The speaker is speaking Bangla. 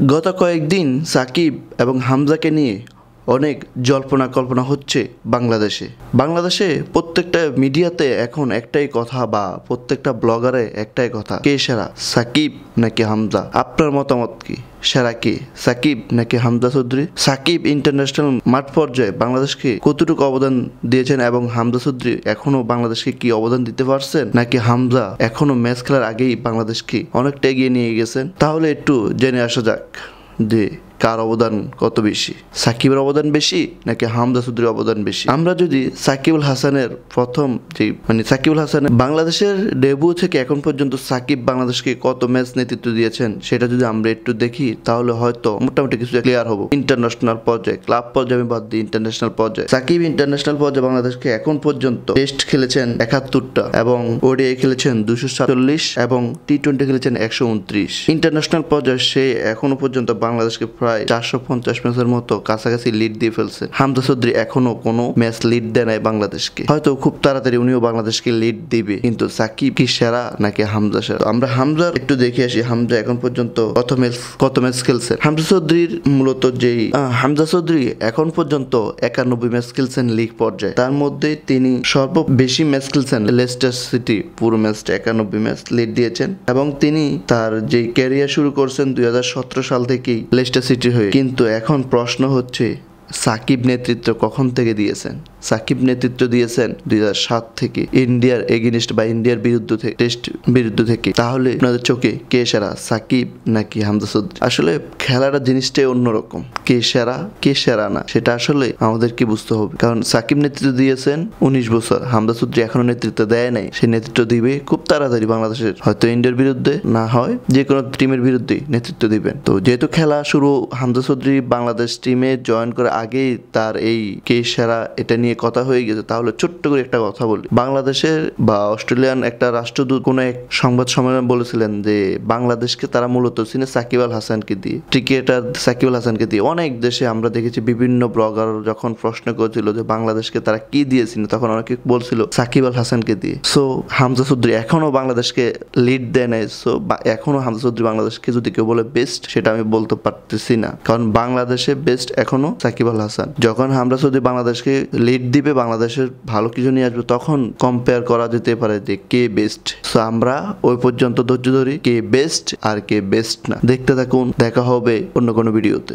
গত কয়েকদিন সাকিব এবং হামজাকে নিয়ে অনেক জল্পনা কল্পনা হচ্ছে বাংলাদেশে প্রত্যেকটা মিডিয়াতে এখন একটাই কথা বা প্রত্যেকটা ব্লগারে একটাই কথা, কে সেরা, সাকিব নাকি হামজা? আপনার মতামত কি? সেরা কে, সাকিব নাকি হামজা চৌধুরী? সাকিব ইন্টারন্যাশনাল মাঠ পর্যায়ে বাংলাদেশকে কতটুকু অবদান দিয়েছেন এবং হামজা চৌধুরী এখনো বাংলাদেশকে কি অবদান দিতে পারছেন, নাকি হামজা এখনো ম্যাচ খেলার আগেই বাংলাদেশকে অনেকটা এগিয়ে নিয়ে গেছেন? তাহলে একটু জেনে আসা যাক যে কার অবদান কত বেশি, সাকিবের অবদান বেশি নাকি হামজা চৌধুরীর অবদান বেশি? আমরা যদি সাকিবুল হাসানের প্রথম যে সাকিবুল হাসানের বাংলাদেশের ডেবু থেকে এখন পর্যন্ত সাকিব বাংলাদেশকে কত ম্যাচ নেতৃত্ব দিয়েছেন সেটা যদি আমরা একটু দেখি তাহলে হয়তো মোটামুটি কিছু ক্লিয়ার হবো। ইন্টারন্যাশনাল পর্যায়ে, ক্লাব পর্যায়ে আমি বাদ দিই, ইন্টারন্যাশনাল পর্যায়ে সাকিব ইন্টারন্যাশনাল পর্যায়ে বাংলাদেশকে এখন পর্যন্ত টেস্ট খেলেছেন 71টা এবং ওডিআই খেলেছেন 247 এবং টি-20 খেলেছেন 129। ইন্টারন্যাশনাল পর্যায়ে সে এখনো পর্যন্ত বাংলাদেশকে প্রায় 450 ম্যাচের মতো কাছাকাছি লিড দিয়ে ফেলছে। হামজা চৌধুরী এখনো কোনো ম্যাচ লিড দেয় নাই বাংলাদেশকে, হয়তো খুব তাড়াতাড়ি উনিও বাংলাদেশকে লিড দিবে। কিন্তু সাকিব কি সেরা নাকি হামজা সেরা? আমরা হামজার একটু দেখে আসি, হামজা এখন পর্যন্ত কত ম্যাচ খেলছে। হামজা চৌধুরীর মূলত হামজা চৌধুরী এখন পর্যন্ত 91 ম্যাচ খেলছেন লিগ পর্যায়ে, তার মধ্যে তিনি সর্ববেশি ম্যাচ খেলছেন লেস্টার সিটি, পুরো ম্যাচটা 91 ম্যাচ লিড দিয়েছেন এবং তিনি তার যে ক্যারিয়ার শুরু করছেন 2017 সাল থেকেই লেস্টার সিটি হয়ে। কিন্তু এখন প্রশ্ন হচ্ছে সাকিব নেতৃত্ব কখন থেকে দিয়েছেন? সাকিব নেতৃত্ব দিয়েছেন 2007 থেকে ইন্ডিয়ার এগেইনস্ট বা ইন্ডিয়ার বিরুদ্ধে থেকে, টেস্ট বিরুদ্ধ থেকে। তাহলে আপনাদের চোখে কে সেরা, সাকিব নাকি হামজা চৌধুরী? আসলে খেলাটা জিনিসটাই অন্যরকম, কে সেরা কে সেরা না সেটা আসলে আমাদেরকে বুঝতে হবে। কারণ সাকিব নেতৃত্ব দিয়েছেন 19 বছর, হামজা চৌধুরী এখনো নেতৃত্ব দেয় নাই। সে নেতৃত্ব দিবে খুব তাড়াতাড়ি বাংলাদেশের, হয়তো ইন্ডিয়ার বিরুদ্ধে না হয় যে কোনো টিমের বিরুদ্ধে নেতৃত্ব দিবেন। তো যেহেতু খেলা শুরু, হামজা চৌধুরী বাংলাদেশ টিমে জয়েন করে আগেই তার এই কে সেরা এটা নিয়ে কথা হয়ে গেছে। তাহলে ছোট্ট করে একটা কথা বলি, বাংলাদেশের বা অস্ট্রেলিয়ান একটা রাষ্ট্রদূত কোন এক সংবাদ সম্মেলনে বলেছিলেন যে বাংলাদেশকে তারা মূলত চিনে সাকিব আল হাসানকে দিয়ে, ক্রিকেটার সাকিব আল হাসানকে দিয়ে। অনেক দেশে আমরা দেখেছি বিভিন্ন ব্লগার যখন প্রশ্ন করেছিল যে বাংলাদেশকে তারা কি দিয়েছিল, তখন অনেকে বলছিল সাকিব আল হাসানকে দিয়ে। সো হামজা চৌধুরী এখনো বাংলাদেশকে লিড দেয় নাই। সো এখনো হামজা চৌধুরী বাংলাদেশকে যদি কেউ বলে বেস্ট, সেটা আমি বলতে পারতেছি না, কারণ বাংলাদেশে বেস্ট এখনো সাকিব আল হাসান। যখন হামজা চৌধুরী বাংলাদেশকে লিড দিবে, বাংলাদেশের ভালো কিছু নিয়ে আসবে, তখন কম্পেয়ার করা যেতে পারে যে কে বেস্ট। সো আমরা ওই পর্যন্ত ধৈর্য ধরি, কে বেস্ট আর কে বেস্ট না। দেখতে থাকুন, দেখা হবে অন্য কোনো ভিডিওতে।